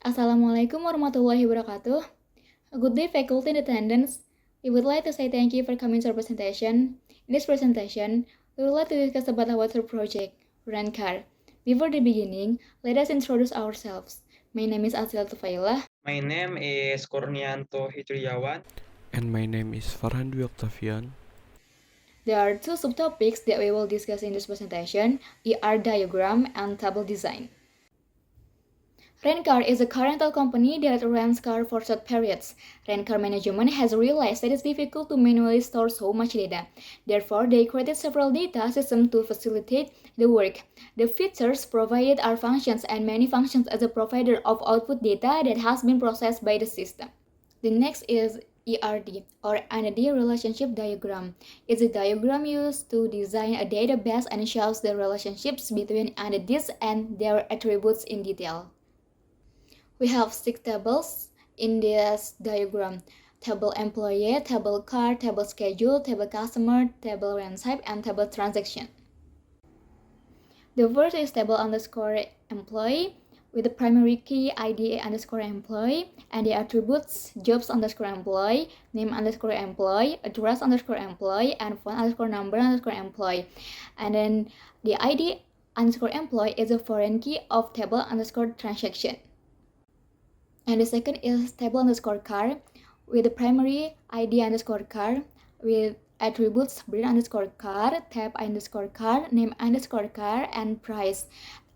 Assalamualaikum warahmatullahi wabarakatuh. Good day, faculty in attendance. We would like to say thank you for coming to our presentation. In this presentation, we would like to discuss about our third project, Rent Car. Before the beginning, let us introduce ourselves. My name is Atsiilah Thufailah. My name is Kurnianto Hijriyawan. And my name is Farhan Dwi Oktavian. There are two subtopics that we will discuss in this presentation, ER diagram and table design. Rent-car is a car rental company that rents cars for short periods. Rent-car management has realized that it's difficult to manually store so much data. Therefore, they created several data systems to facilitate the work. The features provided are functions and many functions as a provider of output data that has been processed by the system. The next is ERD, or Entity Relationship Diagram. It's a diagram used to design a database and shows the relationships between entities and their attributes in detail. We have 6 tables in this diagram. Table employee, table car, table schedule, table customer, table rent type, and table transaction. The first is table underscore employee with the primary key ID underscore employee and the attributes jobs underscore employee, name underscore employee, address underscore employee, and phone underscore number underscore employee. And then the ID underscore employee is a foreign key of table underscore transaction. And the second is table underscore car with the primary ID underscore car with attributes breed underscore car, tab underscore car, name underscore car, and price.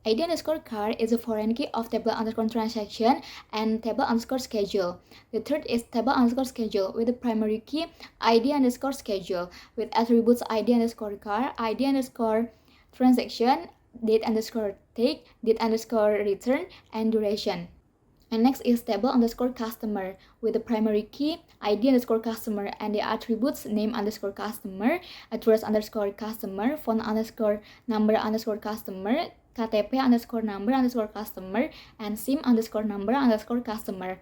ID underscore car is a foreign key of table underscore transaction and table underscore schedule. The third is table underscore schedule with the primary key ID underscore schedule with attributes ID underscore car, ID underscore transaction, date underscore take, date underscore return, and duration. And next is table underscore customer with the primary key ID underscore customer and the attributes name underscore customer, address underscore customer, phone underscore number underscore customer, KTP underscore number underscore customer, and SIM underscore number underscore customer.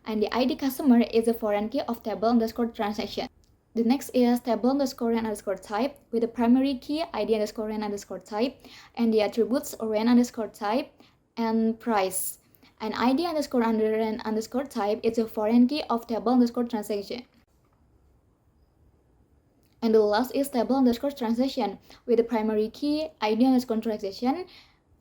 And the ID customer is a foreign key of table underscore transaction. The next is table underscore rent underscore type with the primary key ID underscore rent underscore type and the attributes rent underscore type and price. An ID underscore under and underscore type is a foreign key of table underscore transaction. And the last is table underscore transaction with the primary key ID underscore transaction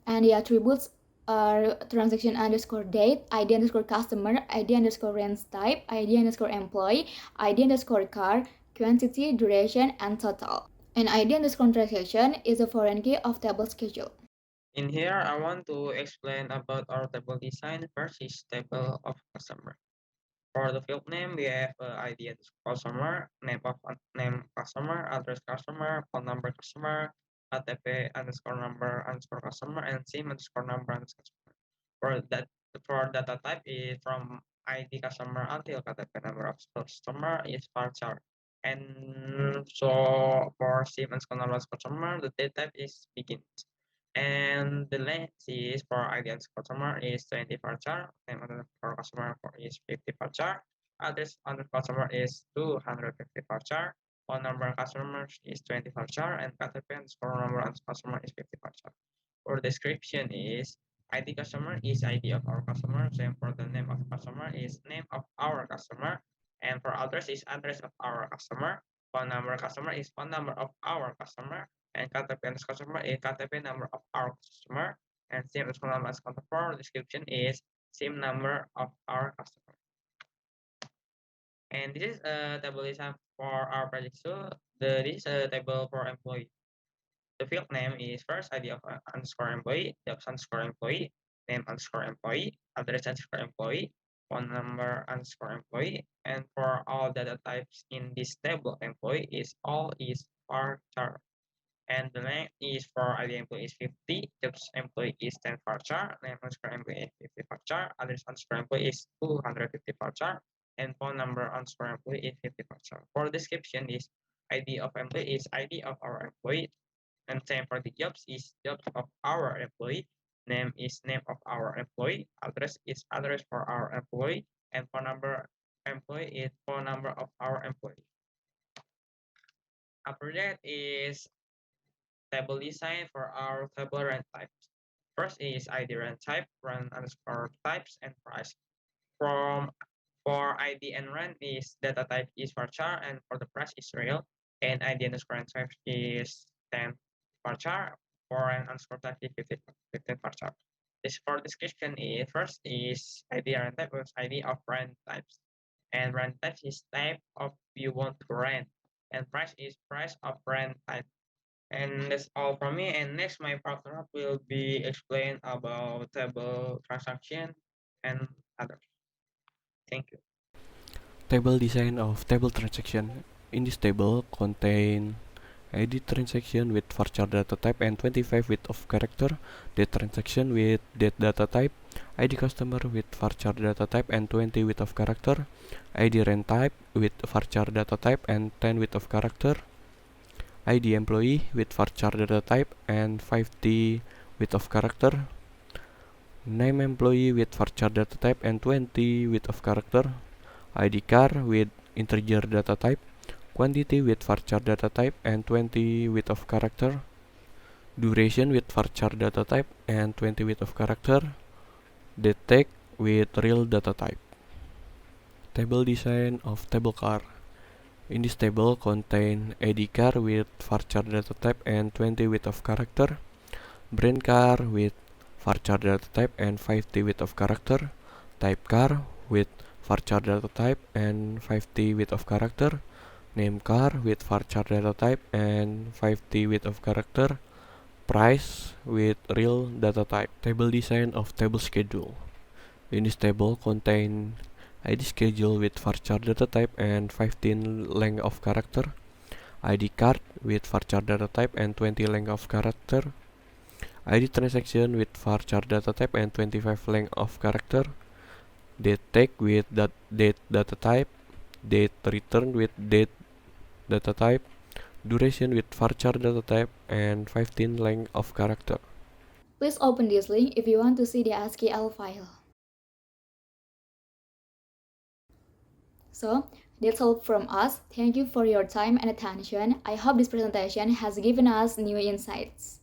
and the attributes are transaction underscore date, ID underscore customer, ID underscore rent type, ID underscore employee, ID underscore car, quantity, duration, and total. An ID underscore transaction is a foreign key of table schedule. In here, I want to explain about our table design. First is table of customer. For the field name, we have ID of customer, name customer, address customer, phone number customer, KTP underscore number underscore customer, and SIM underscore number underscore customer. For data type is from ID customer until KTP number of customer is varchar. And so for SIM underscore number of customer, the data type is begins. And the length is for ideas customer is 20 varchar, name underscore customer is 50 varchar, address under customer is 250 varchar, phone number customers is 20 varchar, and KTP underscore number of customer is 50 varchar. For description is ID customer is ID of our customer, same for the name of customer is name of our customer, and for address is address of our customer, phone number customer is phone number of our customer, and KTP customer is KTP number of our customer, and SIM number as customer description is SIM number of our customer. And this is a table design for our project. So this is a table for employee. The field name is first ID of underscore employee, jobs underscore employee, name underscore employee, address underscore employee, phone number underscore employee, and for all data types in this table, employee is all is varchar. And the length is for ID employee is 50, jobs employee is 10 varchar, name underscore employee is 50 varchar, address underscore employee is 250 varchar, and phone number underscore employee is 50 varchar. For description is ID of employee is ID of our employee, and same for the jobs is jobs of our employee, name is name of our employee, address is address for our employee, and phone number employee is phone number of our employee. After that is table design for our table rent types. First is ID rand type, rand underscore types, and price. From For ID and rand is data type is varchar, and for the price is real, and ID underscore and type is 10 varchar, for an underscore type is 15 varchar. This for description is first is ID rand type is ID of rand types, and rand types is type of you want to rent, and price is price of rand type. And that's all from me. And next, my partner will be explain about table transaction and others. Thank you. Table design of table transaction. In this table contain ID transaction with varchar data type and 25 width of character, date transaction with date data type, ID customer with varchar data type and 20 width of character, ID rent type with varchar data type and 10 width of character, ID employee with varchar data type and 50 width of character, name employee with varchar data type and 20 width of character, ID car with integer data type, quantity with varchar data type and 20 width of character, duration with varchar data type and 20 width of character, date tag with real data type. Table design of table car. In this table contain ID car with varchar data type and 20 width of character, brand car with varchar data type and 50 width of character, type car with varchar data type and 50 width of character, name car with varchar data type and 50 width of character, price with real data type. Table design of table schedule. In this table contain ID schedule with varchar data type and 15 length of character, ID card with varchar data type and 20 length of character, ID transaction with varchar data type and 25 length of character, date tag with date data type, date return with date data type, duration with varchar data type and 15 length of character. Please open this link if you want to see the Atsiilah file. So, that's all from us. Thank you for your time and attention. I hope this presentation has given us new insights.